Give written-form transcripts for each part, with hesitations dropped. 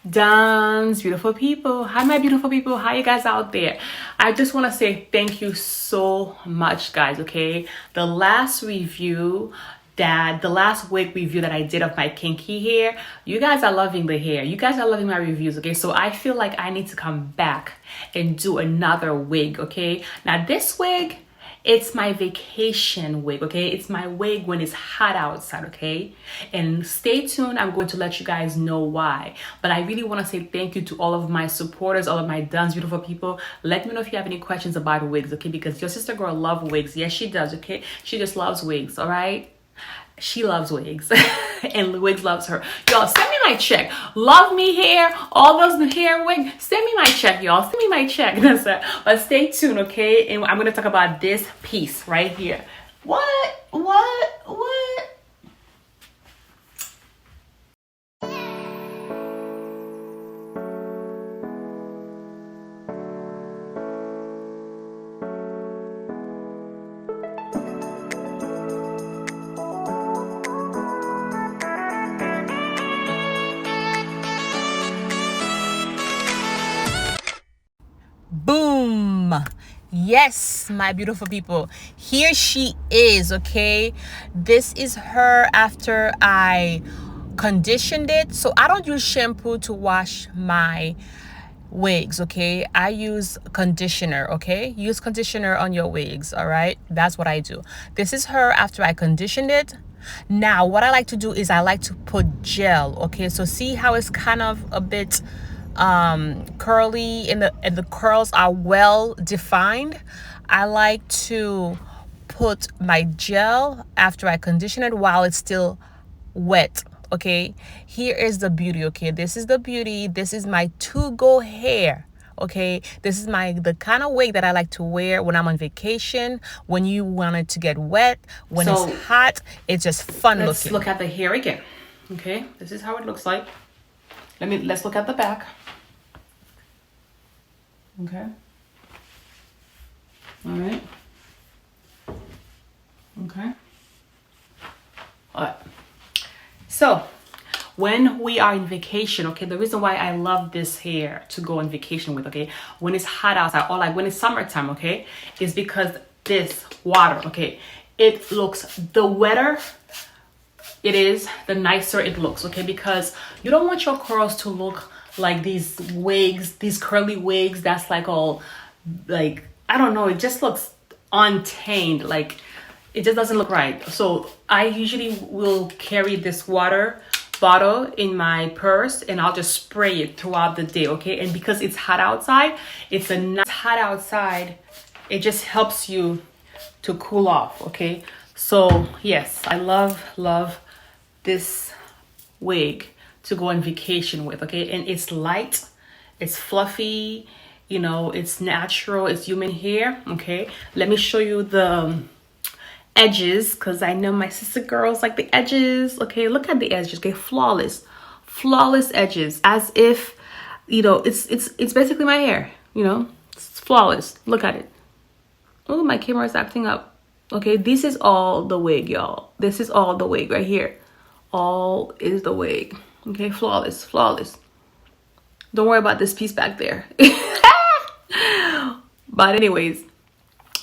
Duns, beautiful people. Hi, my beautiful people. How you guys out there? I just want to say thank you so much, guys. Okay, the last wig review that I did of my kinky hair, you guys are loving the hair. You guys are loving my reviews. Okay, so I feel like I need to come back and do another wig. Okay, now this wig, it's my vacation wig. Okay, it's my wig when it's hot outside. Okay, and stay tuned, I'm going to let you guys know why. But I really want to say thank you to all of my supporters, all of my Duns beautiful people. Let me know if you have any questions about wigs. Okay, because your sister girl loves wigs. Yes, she does. Okay, she just loves wigs. All right, she loves wigs and wigs loves her. Y'all, send me my check. Love me hair, all those hair wig, send me my check, y'all. Send me my check. That's it. But stay tuned, okay? And I'm gonna talk about this piece right here. What? Boom. Yes, my beautiful people, here she is. Okay, this is her after I conditioned it. So I don't use shampoo to wash my wigs. Okay, I use conditioner. Okay, use conditioner on your wigs. All right, that's what I do. This is her after I conditioned it. Now what I like to do is I like to put gel. Okay, so see how it's kind of a bit curly and the curls are well defined. I like to put my gel after I condition it while it's still wet. Okay, here is the beauty. Okay, this is the beauty. This is my to-go hair. Okay, this is the kind of wig that I like to wear when I'm on vacation, when you want it to get wet, when it's hot. It's just fun looking. Let's look at the hair again. Okay, this is how it looks like. Let's look at the back. Okay. All right. Okay. All right. So when we are in vacation, okay, the reason why I love this hair to go on vacation with, okay, when it's hot outside or like when it's summertime, okay, is because this water, okay, it looks, the wetter it is, the nicer it looks, okay, because you don't want your curls to look like these wigs, these curly wigs that's like all like, I don't know, it just looks untamed, like it just doesn't look right. So I usually will carry this water bottle in my purse and I'll just spray it throughout the day. Okay, and because it's hot outside, it's a nice hot outside, it just helps you to cool off. Okay, so yes, I love this wig to go on vacation with. Okay, and it's light, it's fluffy, you know, it's natural, it's human hair. Okay, let me show you the edges because I know my sister girls like the edges. Okay, look at the edges. Okay, flawless edges, as if, you know, it's basically my hair, you know, it's flawless. Look at it. Oh, my camera is acting up. Okay, this is all the wig, y'all. This is all the wig right here. All is the wig. Okay, flawless. Don't worry about this piece back there. But anyways,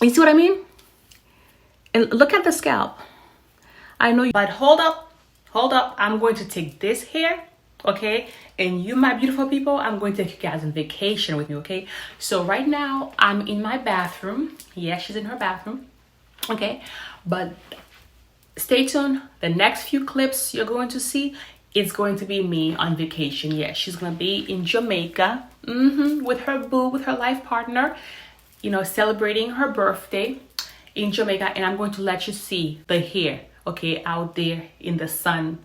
you see what I mean? And look at the scalp. I know you, but hold up. I'm going to take this hair, okay? And you, my beautiful people, I'm going to take you guys on vacation with me, okay? So right now, I'm in my bathroom. Yeah, she's in her bathroom, okay? But stay tuned. The next few clips you're going to see, it's going to be me on vacation. Yeah, she's going to be in Jamaica with her boo, with her life partner, you know, celebrating her birthday in Jamaica. And I'm going to let you see the hair, okay, out there in the sun.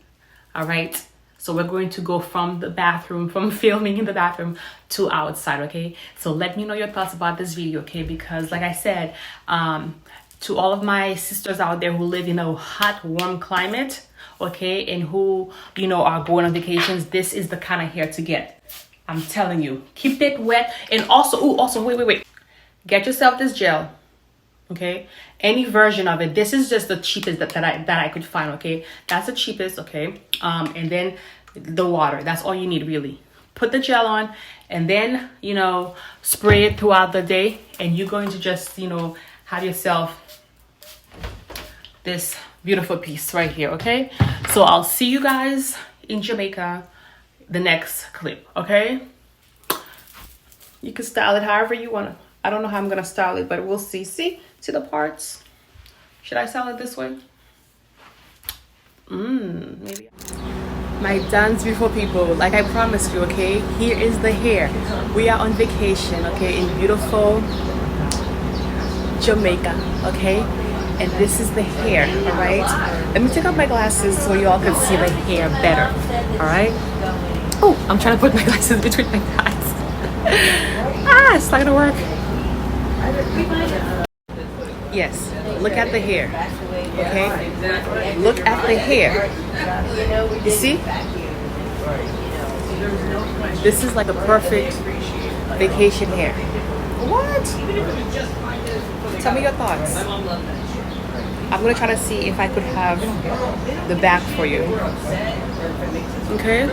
All right, so we're going to go from the bathroom, from filming in the bathroom to outside. Okay, so let me know your thoughts about this video, okay? Because like I said, to all of my sisters out there who live in a hot, warm climate, okay, and who, you know, are going on vacations, this is the kind of hair to get. I'm telling you, keep it wet. And also, wait, get yourself this gel, okay? Any version of it. This is just the cheapest that I could find, okay? That's the cheapest, okay? And then the water, that's all you need, really. put the gel on, and then, you know, spray it throughout the day, and you're going to just, you know, have yourself this beautiful piece right here. Okay, so I'll see you guys in Jamaica the next clip. Okay, you can style it however you want to. I don't know how I'm gonna style it, but we'll see. See the parts. Should I style it this way? Maybe. My Dunsbeautiful people, like I promised you, okay, here is the hair. We are on vacation, okay, in beautiful Jamaica, okay, and this is the hair. All right, let me take off my glasses so you all can see the hair better. All right. Oh, I'm trying to put my glasses between my eyes. It's not gonna work. Yes, look at the hair. Okay, look at the hair. You see, this is like a perfect vacation hair. What? Tell me your thoughts. I'm gonna try to see if I could have the back for you. Okay.